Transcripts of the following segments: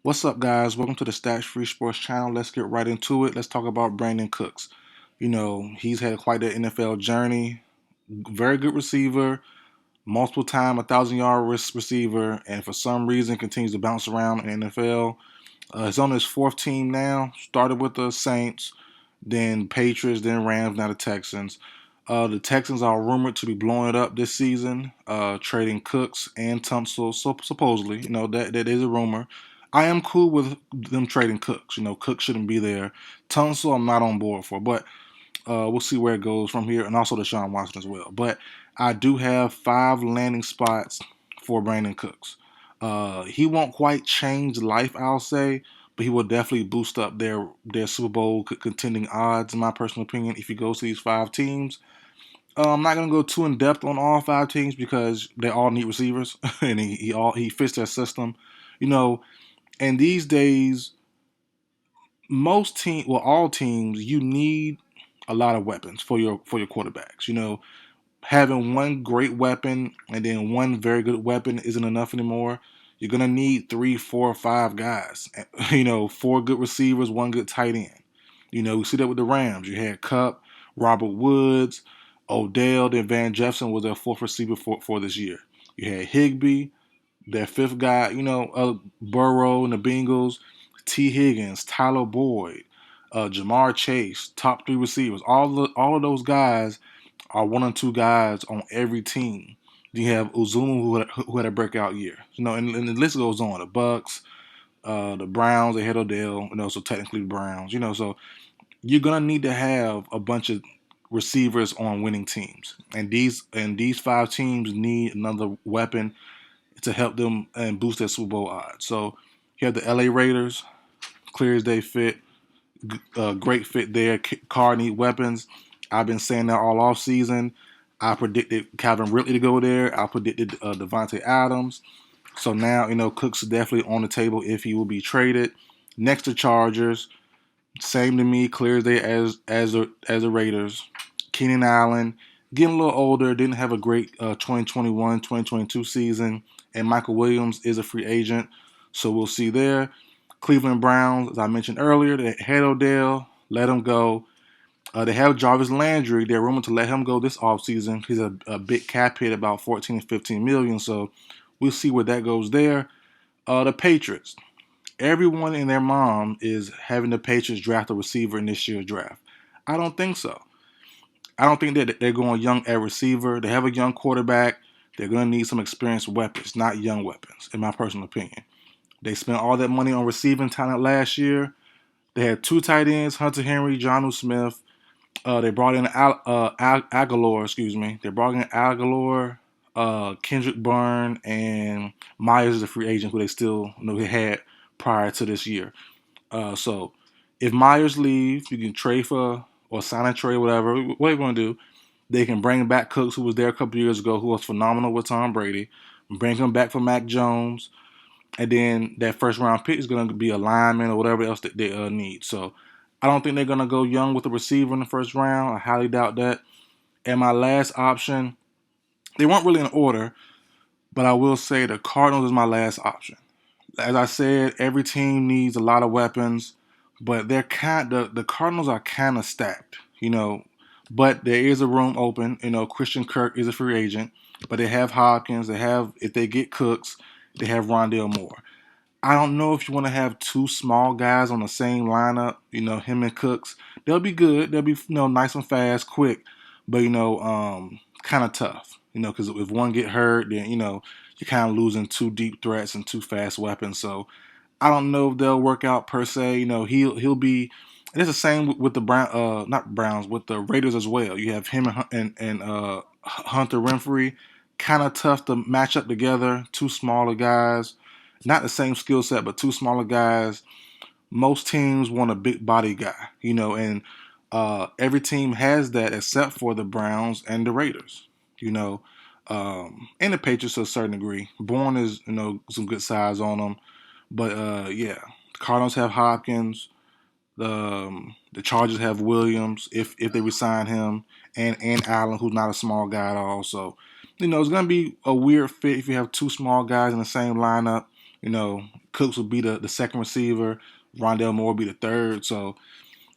What's up, guys? Welcome to the Stats Free Sports channel. Let's get right into it. Let's talk about Brandin Cooks. He's had quite the NFL journey. Very good receiver, multiple time 1,000-yard receiver, and for some reason continues to bounce around in the NFL. He's on his fourth team now. Started with the Saints, then Patriots, then Rams, now the Texans. The Texans are rumored to be blowing it up this season, trading Cooks and Tunsil. So supposedly, that is a rumor. I am cool with them trading Cooks. Cooks shouldn't be there. Tunsil, I'm not on board for, but we'll see where it goes from here, and also Deshaun Watson as well. But I do have 5 landing spots for Brandin Cooks. He won't quite change life, I'll say, but he will definitely boost up their Super Bowl contending odds, in my personal opinion, if he goes to these 5 teams. I'm not gonna go too in depth on all 5 teams because they all need receivers, and he fits their system. You know, and these days, all teams, you need a lot of weapons for your quarterbacks. Having one great weapon and then one very good weapon isn't enough anymore. You're gonna need 3, 4, 5 guys. 4 good receivers, one good tight end. We see that with the Rams. You had Cup, Robert Woods, Odell, then Van Jefferson was their 4th receiver for this year. You had Higbee, their 5th guy. Burrow and the Bengals, T. Higgins, Tyler Boyd, Jamar Chase, top 3 receivers. All of those guys are 1 or 2 guys on every team. You have Uzuma who had a breakout year. And the list goes on. The Bucks, the Browns, they had Odell. So technically the Browns. So you're gonna need to have a bunch of receivers on winning teams, and these 5 teams need another weapon to help them and boost their Super Bowl odds. So you have the LA Raiders, clear as day fit, great fit there. Card need weapons. I've been saying that all off season. I predicted Calvin Ridley to go there. I predicted Devontae Adams. So now Cooks is definitely on the table if he will be traded. Next to Chargers, same to me, clear as day as the Raiders. Keenan Allen, getting a little older, didn't have a great 2021-2022 season, and Michael Williams is a free agent, so we'll see there. Cleveland Browns, as I mentioned earlier, they had Odell, let him go. They have Jarvis Landry. They're rumored to let him go this offseason. He's a big cap hit, about 14 to 15 million, so we'll see where that goes there. The Patriots. Everyone and their mom is having the Patriots draft a receiver in this year's draft. I don't think so. I don't think that they're going young at receiver. They have a young quarterback. They're going to need some experienced weapons, not young weapons, in my personal opinion. They spent all that money on receiving talent last year. They had 2 tight ends, Hunter Henry, Jonnu Smith. They brought in Aguilar, excuse me. They brought in Aguilar, Kendrick Bourne, and Myers is a free agent who they still had prior to this year. So if Myers leaves, you can trade for or sign a trade, whatever you're going to do. They can bring back Cooks, who was there a couple years ago, who was phenomenal with Tom Brady. Bring him back for Mac Jones. And then that first round pick is going to be a lineman or whatever else that they need. So I don't think they're going to go young with a receiver in the first round. I highly doubt that. And my last option, they weren't really in order, but I will say the Cardinals is my last option. As I said, every team needs a lot of weapons, but the Cardinals are kind of stacked. But there is a room open. Christian Kirk is a free agent, but they have Hopkins. If they get Cooks, they have Rondale Moore. I don't know if you want to have 2 small guys on the same lineup. Him and Cooks. They'll be good. They'll be nice and fast, quick, but kind of tough. Because if one get hurt, then you're kind of losing 2 deep threats and 2 fast weapons. So I don't know if they'll work out per se. He'll be. And it's the same with the not Browns, with the Raiders as well. You have him and Hunter Renfrey, kind of tough to match up together. 2 smaller guys, not the same skill set, but 2 smaller guys. Most teams want a big body guy, and every team has that except for the Browns and the Raiders, and the Patriots to a certain degree. Bourne is, some good size on them. But yeah, the Cardinals have Hopkins. The Chargers have Williams if they resign him, and Allen, who's not a small guy at all. So it's gonna be a weird fit if you have 2 small guys in the same lineup. Cooks would be the second receiver, Rondell Moore would be the third. So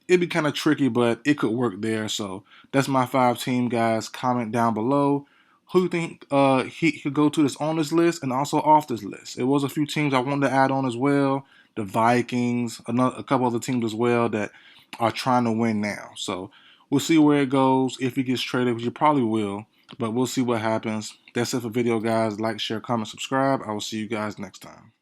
it'd be kind of tricky, but it could work there. So that's my 5 team, guys. Comment down below who you think he could go to that's on this list and also off this list. It was a few teams I wanted to add on as well. The Vikings, a couple other teams as well that are trying to win now. So we'll see where it goes. If he gets traded, which he probably will, but we'll see what happens. That's it for video, guys. Like, share, comment, subscribe. I will see you guys next time.